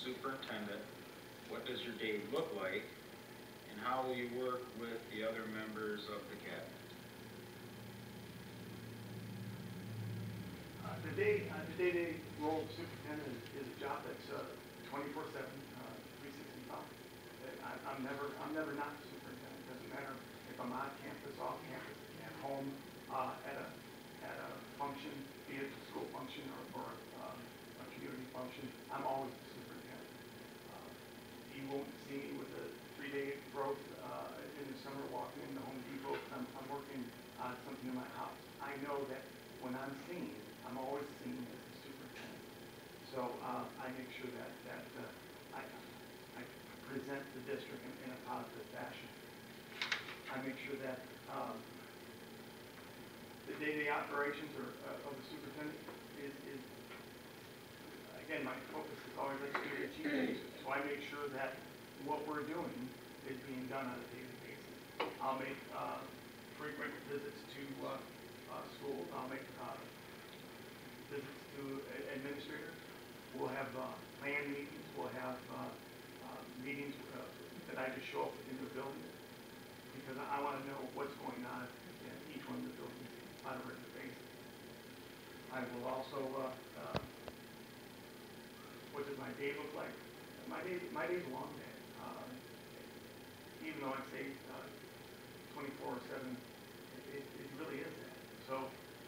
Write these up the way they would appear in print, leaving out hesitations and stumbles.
superintendent, what does your day look like, and how will you work with the other members of the cabinet? The day-to-day role of superintendent is a job that's 24/7, 365. I'm never not the superintendent. It doesn't matter if I'm on campus, off campus, at home, at a function, be it a school function or a community function. I'm always the superintendent. You won't see me with a 3-day growth in the summer walking into Home Depot. I'm working on something in my house. I know that when I'm seen, I'm always seen as the superintendent. So I make sure that I present the district in a positive fashion. I make sure that the day-to-day operations of the superintendent is again, my focus is always executing a team basis. So I make sure that what we're doing is being done on a daily basis. I'll make frequent visits to schools. I'll make visits to administrators. We'll have plan meetings. We'll have meetings that I just show up in the building because I want to know what's going on in each one of the buildings on a regular basis. I will also, what does my day look like? My day's a long day. Even though I say 24/7, it really is that. So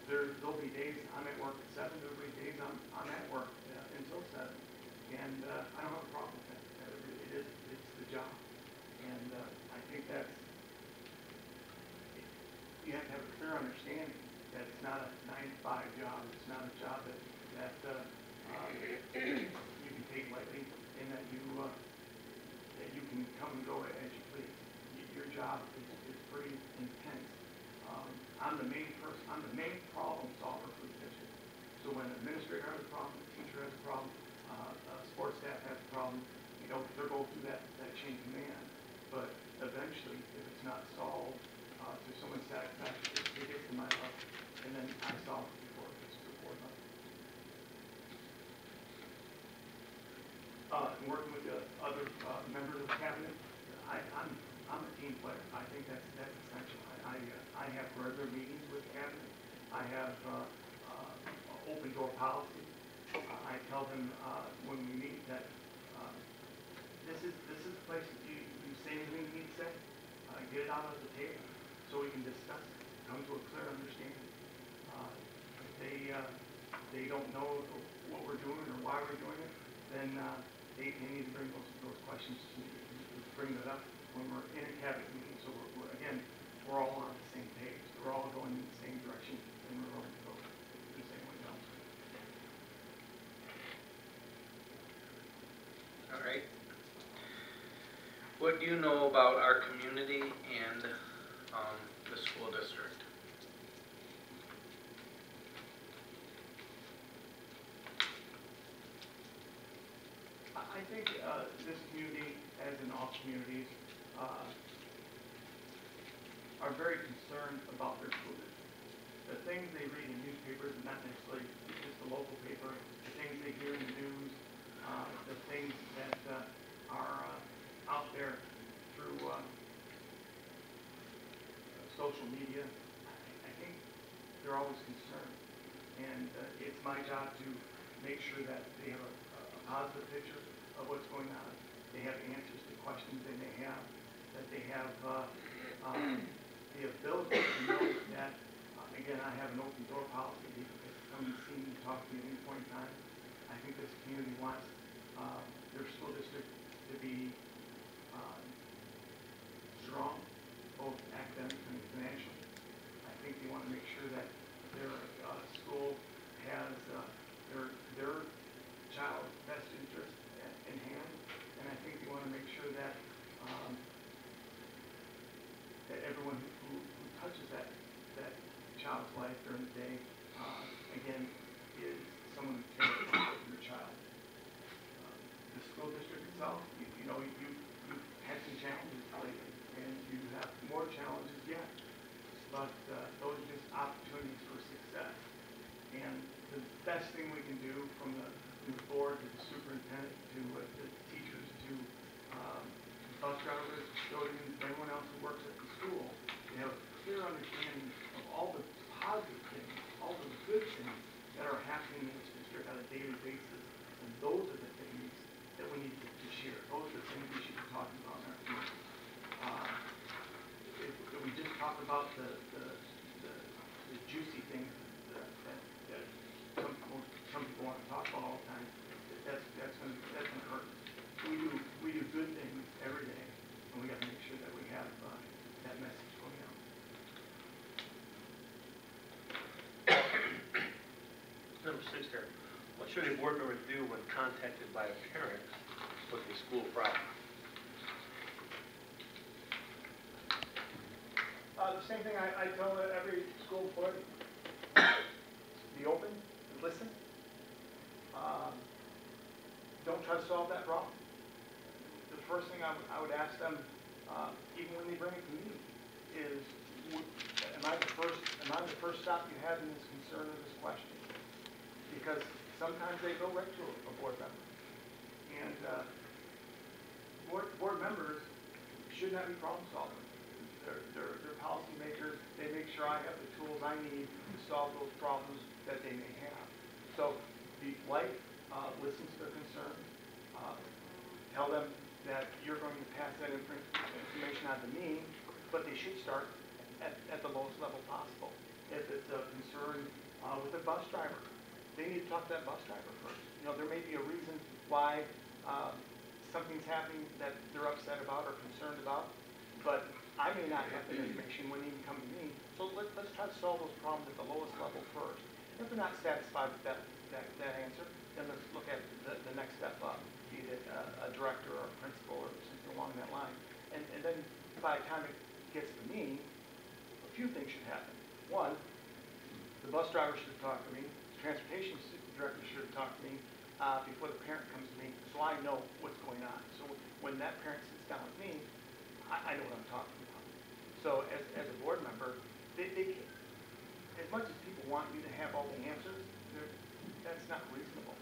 there'll be days I'm at work at 7. There'll be days I'm at work until 7, and I don't have a problem with that. It's the job, and I think that's you have to have a clear understanding that it's not a 9-to-5 job. It's not a job that you can take lightly, and that you can come and go as you please. Your job is pretty intense. I'm the main person. I'm the main problem solver for the district. So when an administrator has a problem, a teacher has a problem, sports staff has a problem, they'll go through that chain of command. But eventually, if it's not solved to someone's satisfaction, it gets to my level, and then I solve it before it gets to the board level. And working with the other members of the cabinet, I'm a team player. I think that's essential. I have regular meetings with the cabinet. I have open door policy. I tell them when we meet that this is the place that you say anything you need to say. Get it out of the table so we can discuss it, come to a clear understanding. If they don't know what we're doing or why we're doing it, then they need to bring those questions to me. Bring that up when we're in a cabinet meeting. So we're all on the same page. We're all going in the same direction, and we're going to go the same way down. All right. What do you know about our community and the school district? I think this community, as in all communities, are very concerned about their school district. The things they read in newspapers, not necessarily just the local paper, the things they hear in the news, the things that are out there through social media, I think they're always concerned. And it's my job to make sure that they have a positive picture of what's going on. They have answers to questions they may have, that they have the ability to know that, again, I have an open door policy. People can come and see me, talk to me at any point in time. I think this community wants their school district to be strong, both academically and financially. I think they want to make sure that their school has their child's best interest in hand, and I think they want to make sure that that everyone who touches that child's life during the day, again, is someone who takes care of your child. The school district itself, you've had some challenges lately, and you have more challenges yet, but those are just opportunities for success. And the best thing we can do from the board to the superintendent superintendent, to teachers, to bus drivers, custodians, anyone else who works at the school, to have a clear understanding of all the positive things, all the good things that are happening in this district on a daily basis. And those are the things that we need to share. Those are the things we should be talking about in our community. If we just talk about the juicy things that some people want to talk about all the time, that's going to hurt. We do good things every day, and we got to make sure that we have that message going out. Number 6 there. What should a board member do when contacted by a parent with a school problem? The same thing I tell every school employee. Be open, listen. Don't try to solve that problem. The first thing I would ask them, even when they bring it to me, is, am I the first stop you have in this concern or this question? Because sometimes they go right to a board member. And board members should not be problem solvers. They're policy makers. They make sure I have the tools I need to solve those problems that they may have. So be polite, listen to their concerns, tell them that you're going to pass that information on to me, but they should start at the lowest level possible. If it's a concern with a bus driver, they need to talk to that bus driver first. You know, there may be a reason why something's happening that they're upset about or concerned about, but I may not have the information when you come to me. So let's try to solve those problems at the lowest level first. If they're not satisfied with that answer, then let's look at the next step up, be it a director or a principal or something along that line. And then by the time it gets to me, a few things should happen. One, the bus driver should have talked to me. The transportation director should have talked to me before the parent comes to me, so I know what's going on. So when that parent sits down with me, I know what I'm talking about. So as a board member, they as much as people want you to have all the answers, that's not reasonable.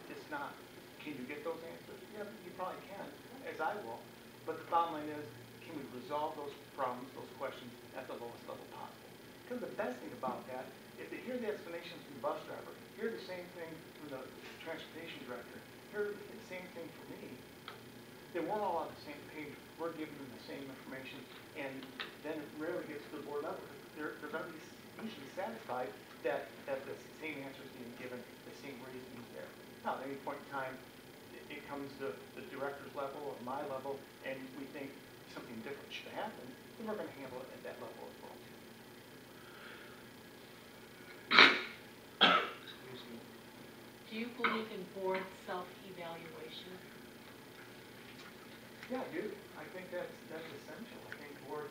It's not. Can you get those answers? Yeah, you probably can, as I will. But the bottom line is, can we resolve those problems, those questions, at the lowest level possible? Because the best thing about that, if they hear the explanations from the bus driver, hear the same thing from the transportation director, hear the same thing from me, then we're all on the same page. We're giving them the same information, and then it rarely gets to the board level. They're going to be usually satisfied that the same answer is being given, the same reasoning there. Now, at any point in time, it comes to the director's level or my level, and we think something different should happen, then we're going to handle it at that level as well. Excuse me. Do you believe in board self-evaluation? Yeah, I do. I think that's essential. I think board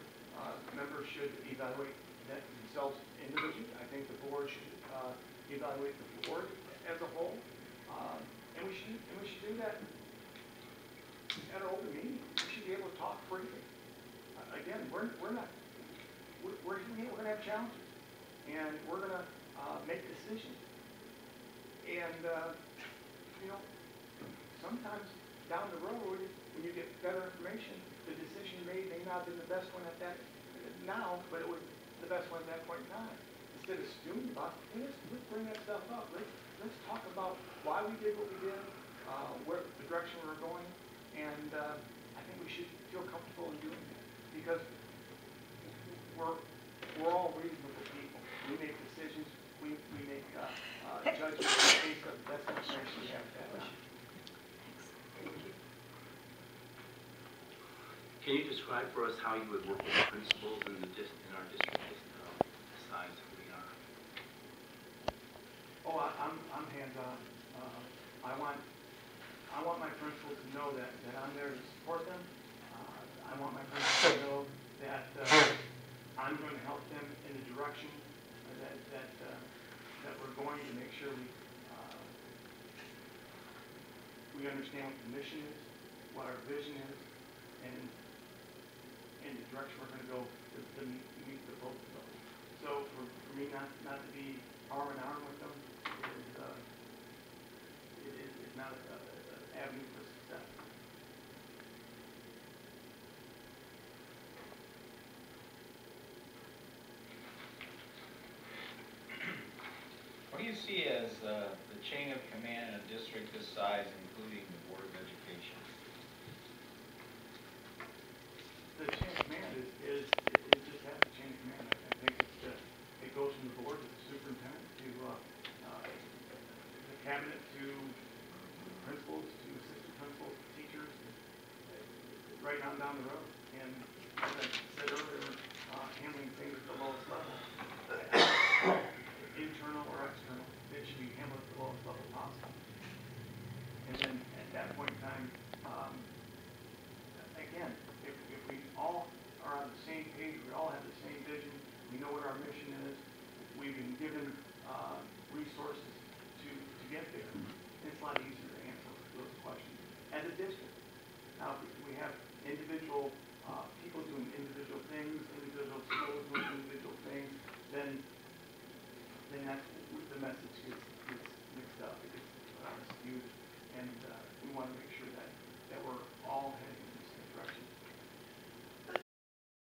members should evaluate themselves individually. I think the board should evaluate the board as a whole, and we should do that at an open meeting. We should be able to talk freely. Again, we're going to have challenges, and we're going to make decisions. And you know, sometimes down the road, when you get better information, the decision you made may not have been the best one at that now, but it was the best one at that point in time. Instead of stewing about, hey, let's bring that stuff up. Let's talk about why we did what we did, where the direction we're going, and I think we should feel comfortable in doing that because we're all reasonable people. We make decisions. We make judgments based on the best information we have at that time. Can you describe for us how you would work with principals in our district, the size that we are? Oh, I'm hands-on. I want my principals to know that I'm there to support them. I want my principals to know that I'm going to help them in the direction that we're going to make sure we understand what the mission is, what our vision is, and in the direction we're going to go to meet the both of those. So for me not to be arm in arm with them is not a avenue for success. What do you see as the chain of command in a district this size, including the Board of Education? The chain of command is just have the chain of command. I think it goes from the board to the superintendent to the cabinet to principals to assistant principals, teachers, right on down the road. And as I said earlier, handling things at the lowest level, internal or external, it should be handled at the lowest level possible. And then at that point in time, again, if we all are on the same page, we all have the same vision, we know what our mission is, we've been given resources to get there, it's a lot easier to answer those questions as a district. Now, if we have individual people doing individual things, individual schools doing individual things, then that's the message gets mixed up, it gets skewed, and